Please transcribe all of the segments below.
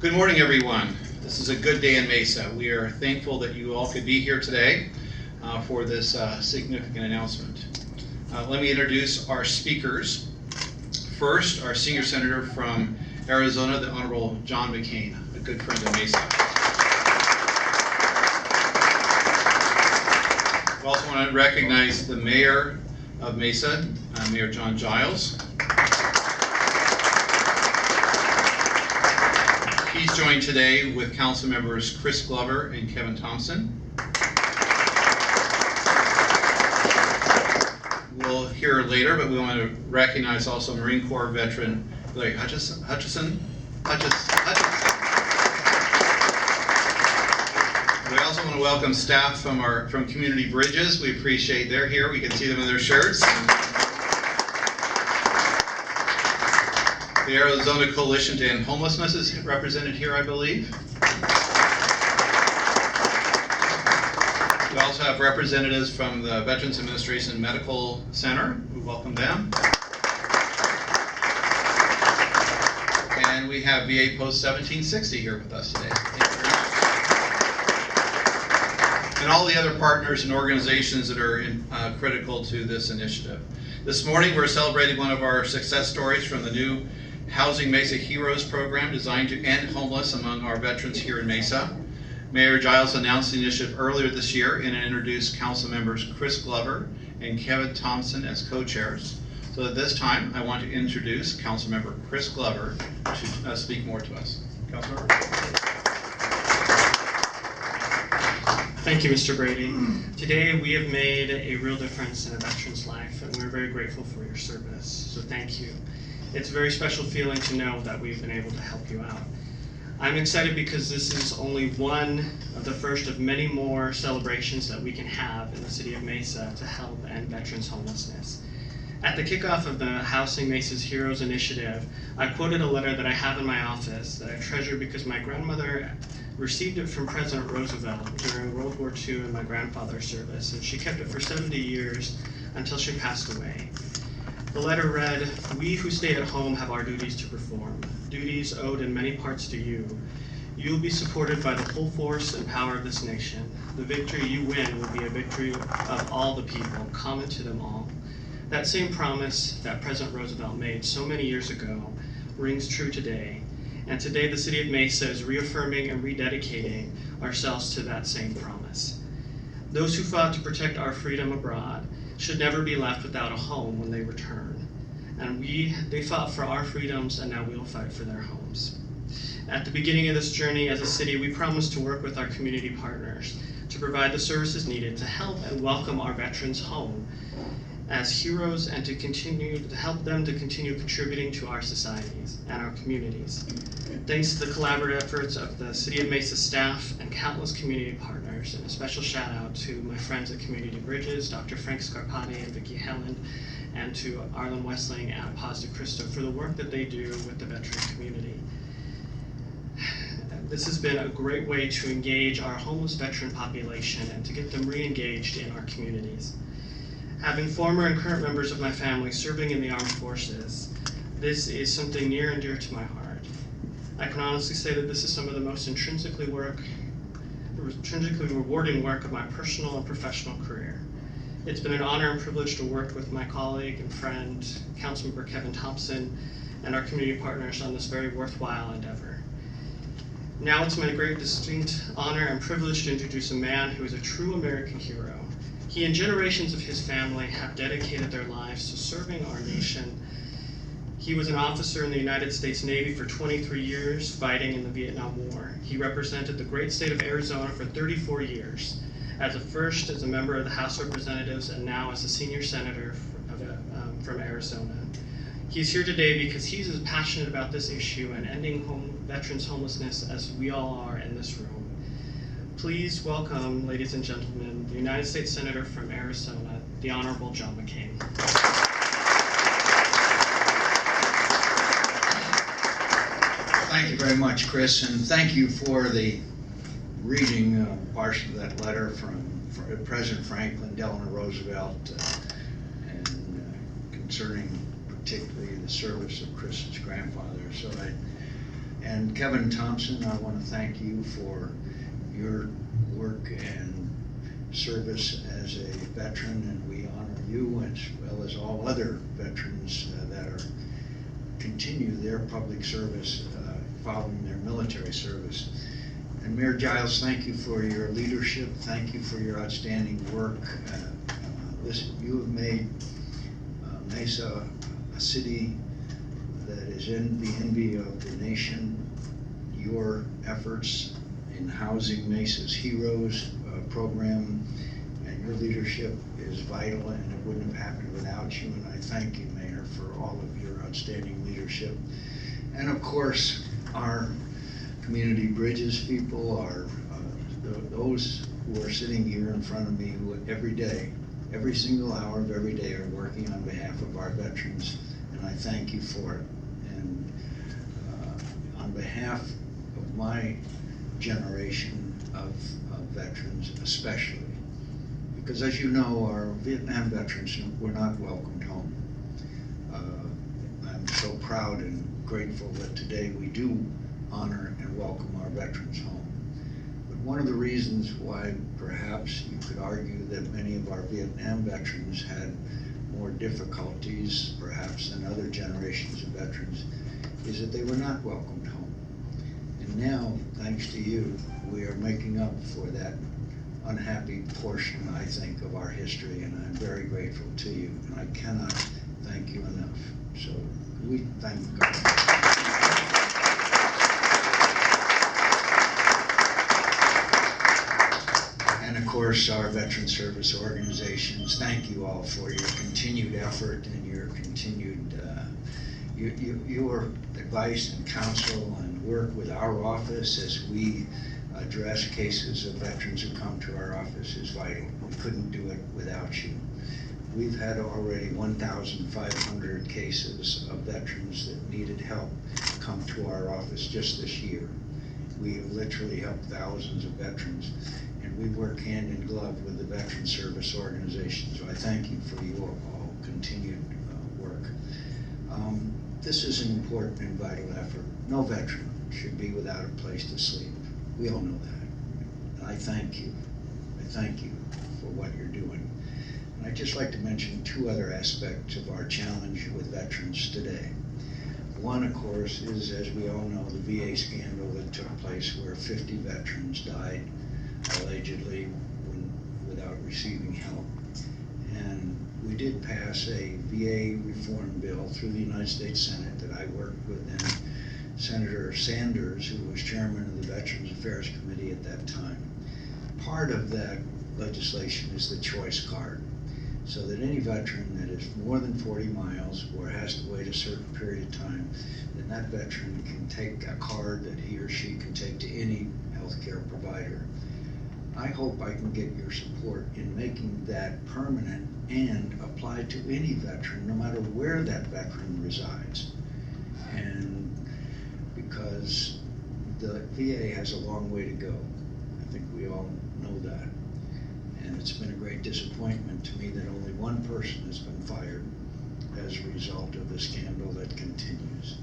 Good morning, everyone. This is a good day in Mesa. We are thankful that you all could be here today for this significant announcement. Let me introduce our speakers. First, our senior senator from Arizona, the Honorable John McCain, a good friend of Mesa. We also want to recognize the mayor of Mesa, Mayor John Giles. He's joined today with council members Chris Glover and Kevin Thompson. We'll hear later, but we want to recognize also Marine Corps veteran Hutchison. We also want to welcome staff from Community Bridges. We appreciate they're here. We can see them in their shirts. The Arizona Coalition to End Homelessness is represented here, I believe. We also have representatives from the Veterans Administration Medical Center. We welcome them. And we have VA Post 1760 here with us today. Thank you very much. And all the other partners and organizations that are critical to this initiative. This morning we're celebrating one of our success stories from the new Housing Mesa Heroes program designed to end homeless among our veterans here in Mesa. Mayor Giles announced the initiative earlier this year and introduced council members Chris Glover and Kevin Thompson as co-chairs. So at this time, I want to introduce council member Chris Glover to speak more to us. Councilmember. Thank you, Mr. Brady. Today we have made a real difference in a veteran's life, and we're very grateful for your service, so thank you. It's a very special feeling to know that we've been able to help you out. I'm excited because this is only one of the first of many more celebrations that we can have in the city of Mesa to help end veterans homelessness. At the kickoff of the Housing Mesa's Heroes initiative, I quoted a letter that I have in my office that I treasure because my grandmother received it from President Roosevelt during World War II in my grandfather's service, and she kept it for 70 years until she passed away. The letter read, "We who stay at home have our duties to perform, duties owed in many parts to you. You will be supported by the full force and power of this nation. The victory you win will be a victory of all the people, common to them all." That same promise that President Roosevelt made so many years ago rings true today. And today the city of Mesa is reaffirming and rededicating ourselves to that same promise. Those who fought to protect our freedom abroad should never be left without a home when they return. And they fought for our freedoms, and now we'll fight for their homes. At the beginning of this journey as a city, we promised to work with our community partners to provide the services needed to help and welcome our veterans home as heroes and to help them to continue contributing to our societies and our communities. Thanks to the collaborative efforts of the City of Mesa staff and countless community partners, and a special shout out to my friends at Community Bridges, Dr. Frank Scarpati and Vicki Helland, and to Arlen Wessling and Paz de Cristo for the work that they do with the veteran community. This has been a great way to engage our homeless veteran population and to get them re-engaged in our communities. Having former and current members of my family serving in the armed forces, this is something near and dear to my heart. I can honestly say that this is some of the most intrinsically rewarding work of my personal and professional career. It's been an honor and privilege to work with my colleague and friend, Councilmember Kevin Thompson, and our community partners on this very worthwhile endeavor. Now it's my great distinct honor and privilege to introduce a man who is a true American hero. He and generations of his family have dedicated their lives to serving our nation. He was an officer in the United States Navy for 23 years, fighting in the Vietnam War. He represented the great state of Arizona for 34 years, as a member of the House of Representatives and now as a senior senator from Arizona. He's here today because he's as passionate about this issue and ending veterans homelessness as we all are in this room. Please welcome, ladies and gentlemen, the United States Senator from Arizona, the Honorable John McCain. Thank you very much, Chris, and thank you for the reading parts of that letter from President Franklin Delano Roosevelt concerning particularly the service of Chris's grandfather. So And Kevin Thompson, I want to thank you for your work and service as a veteran, and we honor you as well as all other veterans that are continue their public service following their military service. And Mayor Giles, thank you for your leadership. Thank you for your outstanding work. You have made Mesa a city that is in the envy of the nation. Your efforts in housing Mesa's Heroes program and your leadership is vital, and it wouldn't have happened without you. And I thank you, Mayor, for all of your outstanding leadership. And of course, our community bridges people are those who are sitting here in front of me who every day, every single hour of every day, are working on behalf of our veterans, and I thank you for it. And on behalf of my generation of veterans especially, because as you know, our Vietnam veterans were not welcomed home. I'm so proud and grateful that today we do honor and welcome our veterans home. But one of the reasons why perhaps you could argue that many of our Vietnam veterans had more difficulties perhaps than other generations of veterans is that they were not welcomed home. And now, thanks to you, we are making up for that unhappy portion, I think, of our history, and I'm very grateful to you, and I cannot thank you enough. So we thank God. And of course, our veteran service organizations, thank you all for your continued effort and your continued your advice and counsel and work with our office as we address cases of veterans who come to our office is vital. We couldn't do it without you. We've had already 1,500 cases of veterans that needed help come to our office just this year. We have literally helped thousands of veterans, and we work hand in glove with the veteran service organizations. So I thank you for your all continued work. This is an important and vital effort. No veteran should be without a place to sleep. We all know that. And I thank you. I thank you for what you're doing. And I'd just like to mention two other aspects of our challenge with veterans today. One, of course, is, as we all know, the VA scandal that took place where 50 veterans died allegedly without receiving help. And we did pass a VA reform bill through the United States Senate that I worked with then Senator Sanders, who was chairman of the Veterans Affairs Committee at that time. Part of that legislation is the choice card, so that any veteran that is more than 40 miles or has to wait a certain period of time, then that veteran can take a card that he or she can take to any healthcare provider. I hope I can get your support in making that permanent and apply to any veteran, no matter where that veteran resides. And because the VA has a long way to go. I think we all know that. And it's been a great disappointment to me that only one person has been fired as a result of the scandal that continues.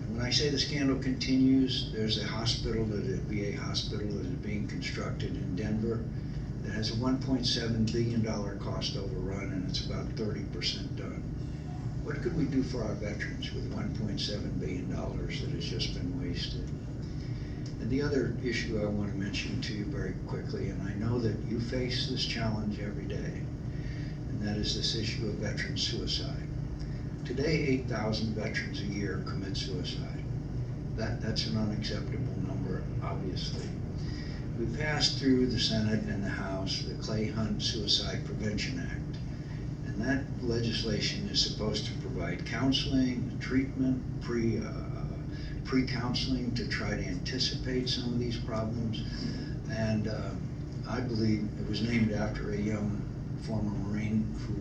And when I say the scandal continues, there's a hospital, a VA hospital that is being constructed in Denver that has a $1.7 billion cost overrun, and it's about 30% done. What could we do for our veterans with $1.7 billion that has just been wasted? And the other issue I want to mention to you very quickly, and I know that you face this challenge every day, and that is this issue of veteran suicide. Today, 8,000 veterans a year commit suicide. That's an unacceptable number, obviously. We passed through the Senate and the House the Clay Hunt Suicide Prevention Act. And that legislation is supposed to provide counseling, treatment, pre-counseling to try to anticipate some of these problems. And I believe it was named after a young former Marine who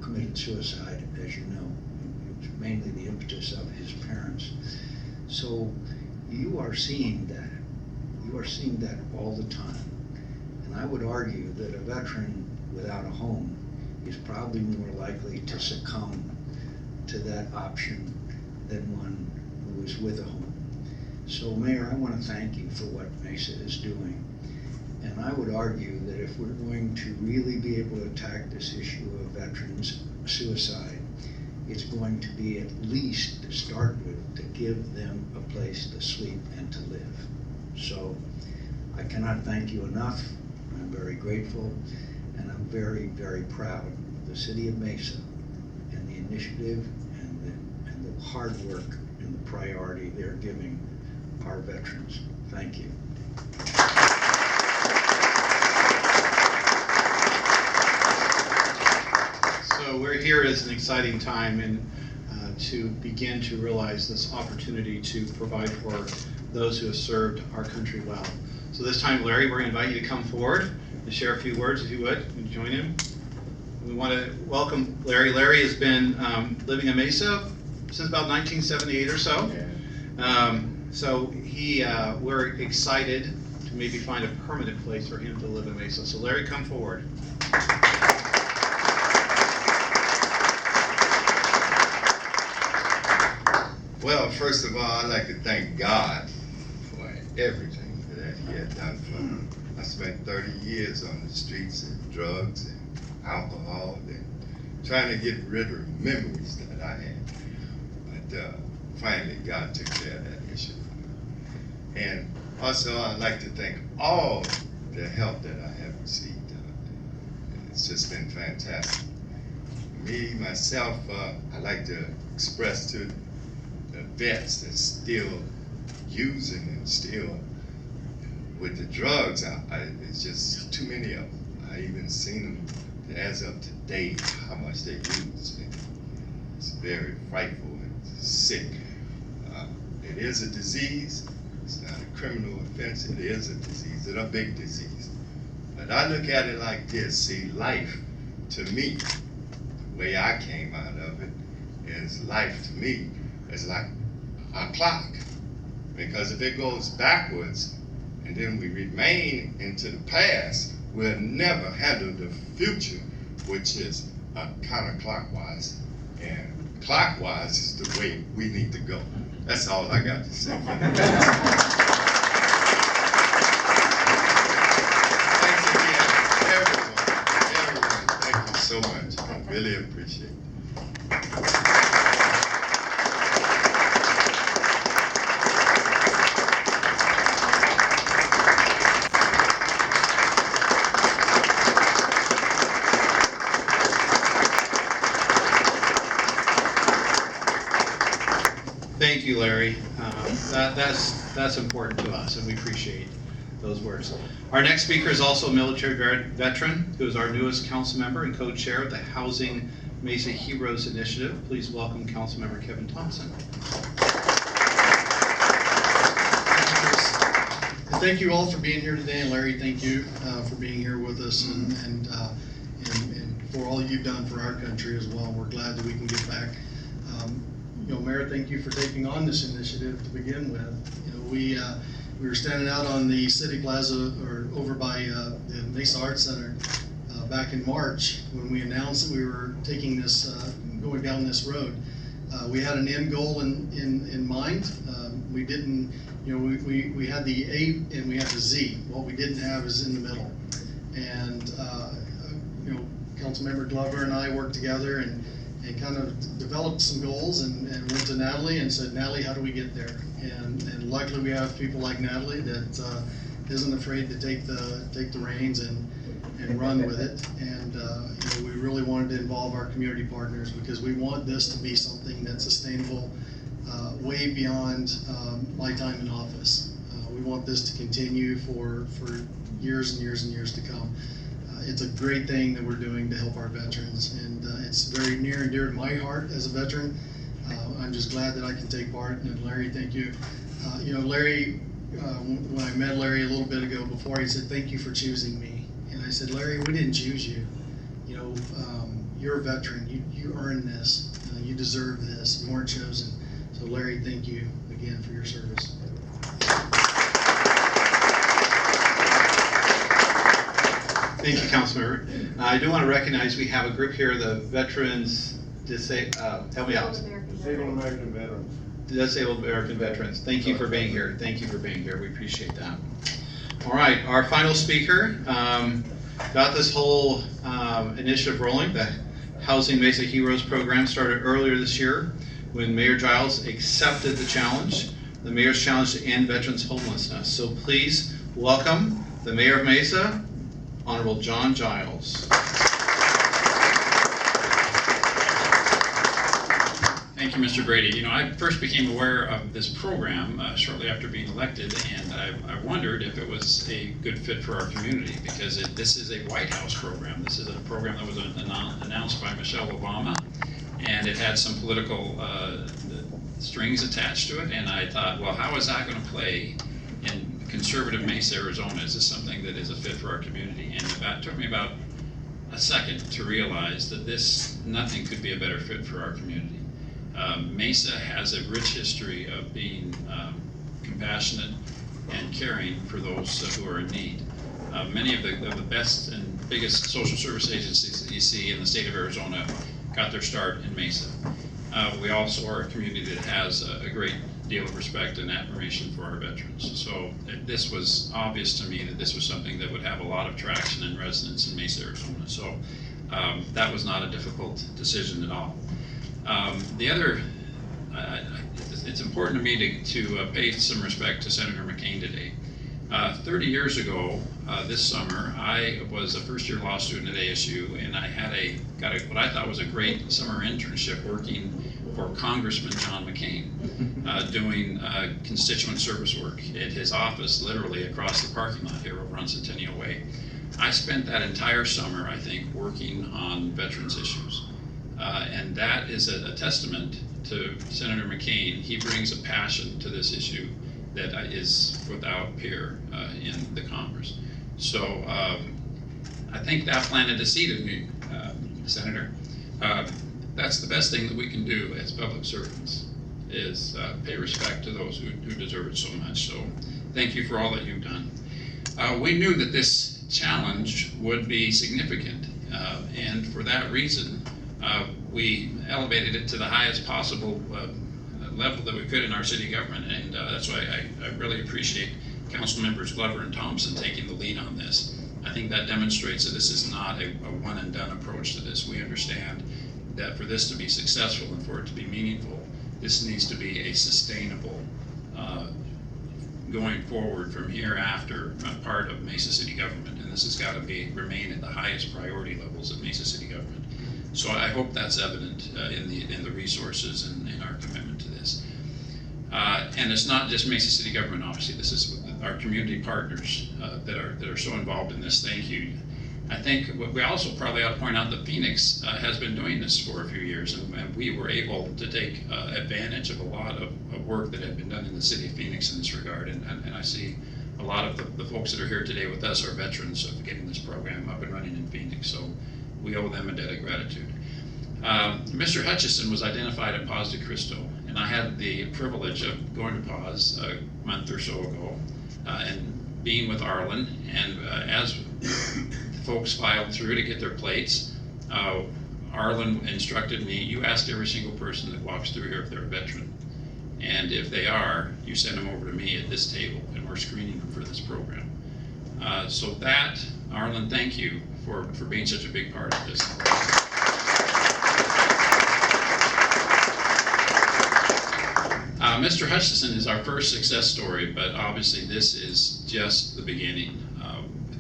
committed suicide, as you know. It was mainly the impetus of his parents. So you are seeing that. You are seeing that all the time. And I would argue that a veteran without a home is probably more likely to succumb to that option than one who is with a home. So Mayor, I want to thank you for what Mesa is doing. And I would argue that if we're going to really be able to attack this issue of veterans suicide, it's going to be at least to start with to give them a place to sleep and to live. So I cannot thank you enough. I'm very grateful, and I'm very, very proud of the city of Mesa and the initiative and the hard work and the priority they're giving our veterans. Thank you. So we're here as an exciting time and to begin to realize this opportunity to provide for those who have served our country well. So this time, Larry, we're going to invite you to come forward and share a few words, if you would, and join him. We want to welcome Larry. Larry has been living in Mesa since about 1978 or so. So we're excited to maybe find a permanent place for him to live in Mesa. So Larry, come forward. Well, first of all, I'd like to thank God for everything that He had done for me. I spent 30 years on the streets and drugs and alcohol and trying to get rid of memories that I had. But finally, God took care of that issue. And also, I'd like to thank all the help that I have received. It's just been fantastic. Me, myself, I'd like to express to the vets that's still using and still with the drugs, it's just too many of them. I even seen them as of today how much they use. It's very frightful and sick. It is a disease. It's not a criminal offense. It is a disease. It's a big disease. But I look at it like this. See, life to me, the way I came out of it, is life to me is like a clock. Because if it goes backwards and then we remain into the past, we'll never handle the future, which is counterclockwise. And clockwise is the way we need to go. That's all I got to say. Thanks again, everyone. Thank you so much. I really appreciate it. Thank you, Larry. That's important to us, and we appreciate those words. Our next speaker is also a military veteran who is our newest council member and co-chair of the Housing Mesa Heroes Initiative. Please welcome Councilmember Kevin Thompson. Thank you all for being here today, and Larry, thank you for being here with us and for all you've done for our country as well. We're glad that we can give back. Mayor, thank you for taking on this initiative to begin with. We were standing out on the City Plaza or over by the Mesa Arts Center back in March when we announced that we were taking this, going down this road. We had an end goal in mind. We didn't, we had the A and we had the Z. What we didn't have is in the middle. And Councilmember Glover and I worked together and kind of developed some goals and went to Natalie and said, Natalie, how do we get there? And luckily we have people like Natalie that isn't afraid to take the reins and run with it. And we really wanted to involve our community partners because we want this to be something that's sustainable way beyond my time in office. We want this to continue for years and years and years to come. It's a great thing that we're doing to help our veterans, and it's very near and dear to my heart as a veteran. I'm just glad that I can take part, and Larry, thank you. Larry, when I met Larry a little bit ago before, he said, thank you for choosing me. And I said, Larry, we didn't choose you. You're a veteran, you earned this, you deserve this, you weren't chosen. So Larry, thank you again for your service. Thank you, Councilmember. I do want to recognize we have a group here, the Veterans, help me out. Disabled American Veterans. disabled American veterans. Thank you for being here. Thank you for being here. We appreciate that. All right, our final speaker got this whole initiative rolling. The Housing Mesa Heroes program started earlier this year when Mayor Giles accepted the challenge, the mayor's challenge to end veterans homelessness. So please welcome the Mayor of Mesa, Honorable John Giles. Thank you, Mr. Brady. You know, I first became aware of this program shortly after being elected, and I wondered if it was a good fit for our community, because this is a White House program. This is a program that was announced by Michelle Obama, and it had some political strings attached to it, and I thought, well, how is that going to play in conservative Mesa, Arizona? Is this something that is a fit for our community? And it took me about a second to realize that nothing could be a better fit for our community. Mesa has a rich history of being compassionate and caring for those who are in need. Many of the best and biggest social service agencies that you see in the state of Arizona got their start in Mesa. We also are a community that has a great deal of respect and admiration for our veterans. So this was obvious to me that this was something that would have a lot of traction and resonance in Mesa, Arizona. So that was not a difficult decision at all. It's important to me to pay some respect to Senator McCain today. 30 years ago, this summer, I was a first-year law student at ASU, and I got what I thought was a great summer internship working for Congressman John McCain, doing constituent service work at his office, literally across the parking lot here over on Centennial Way. I spent that entire summer, I think, working on veterans issues. And that is a testament to Senator McCain. He brings a passion to this issue that is without peer in the Congress. So I think that planted a seed in me, Senator. That's the best thing that we can do as public servants, is pay respect to those who deserve it so much. So thank you for all that you've done. We knew that this challenge would be significant, and for that reason, we elevated it to the highest possible level that we could in our city government, and that's why I really appreciate Council Members Glover and Thompson taking the lead on this. I think that demonstrates that this is not a one and done approach to this. We understand that for this to be successful and for it to be meaningful, this needs to be a sustainable, going forward from here after part of Mesa City government, and this has got to remain at the highest priority levels of Mesa City government. So I hope that's evident in the resources and in our commitment to this. And it's not just Mesa City government, obviously. This is our community partners that are so involved in this. Thank you. I think we also probably ought to point out that Phoenix has been doing this for a few years, and we were able to take advantage of a lot of work that had been done in the city of Phoenix in this regard. And I see a lot of the folks that are here today with us are veterans of getting this program up and running in Phoenix. So we owe them a debt of gratitude. Mr. Hutchison was identified at Paz de Cristo, and I had the privilege of going to Paz a month or so ago and being with Arlen, and as folks filed through to get their plates, Arlen instructed me, you ask every single person that walks through here if they're a veteran, and if they are, you send them over to me at this table, and we're screening them for this program. So that, Arlen, thank you for being such a big part of this. Mr. Hutchison is our first success story, but obviously this is just the beginning.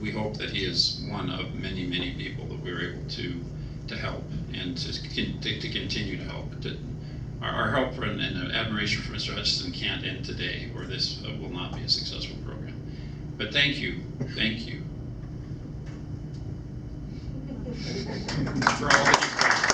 We hope that he is one of many, many people that we're able to help and to continue to help. Our help and admiration for Mr. Hutchison can't end today, or this will not be a successful program. But thank you for all that you've done.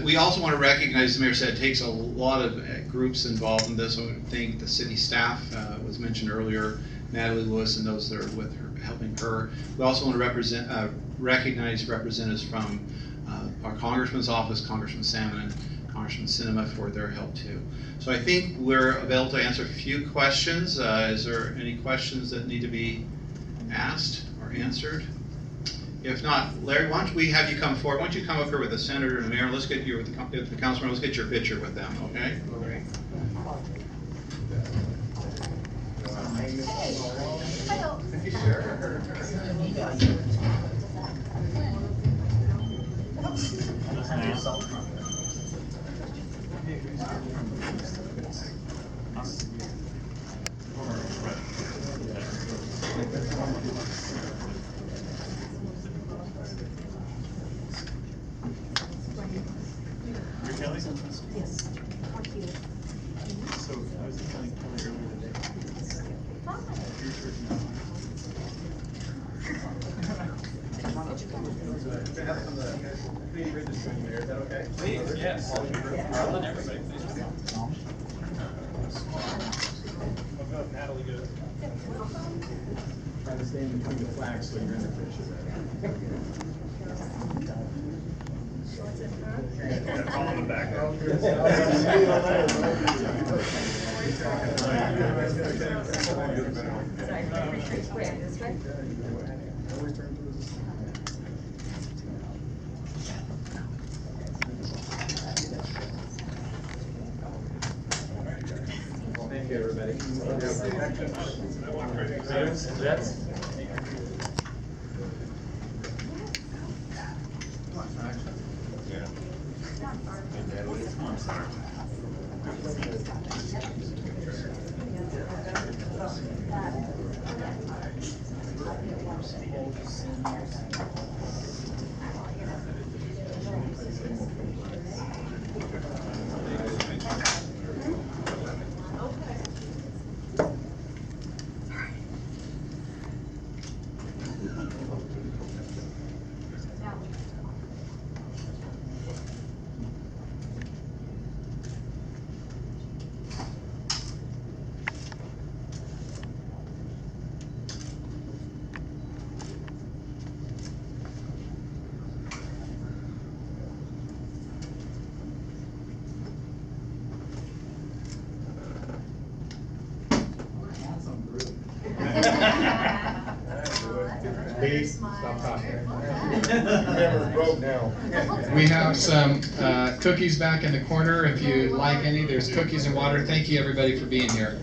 We also want to recognize, the mayor said, it takes a lot of groups involved in this. I want to thank the city staff, was mentioned earlier, Natalie Lewis and those that are with her, helping her. We also want to recognize representatives from our Congressman's office, Congressman Salmon and Congressman Cinema, for their help too. So I think we're available to answer a few questions. Is there any questions that need to be asked or answered? If not, Larry, why don't we have you come forward? Why don't you come up here with the senator and the mayor? Let's get you with the councilman. Let's get your picture with them, okay? Yes. So I was telling Kelly earlier today. Please, yes. I'll let everybody, please. I'll go if Natalie goes. Try to stay in between the flags so you're in the picture. Call him back. Thank you, everybody. That's. Stop talking. We have some cookies back in the corner. If you like any, there's cookies and water. Thank you, everybody, for being here.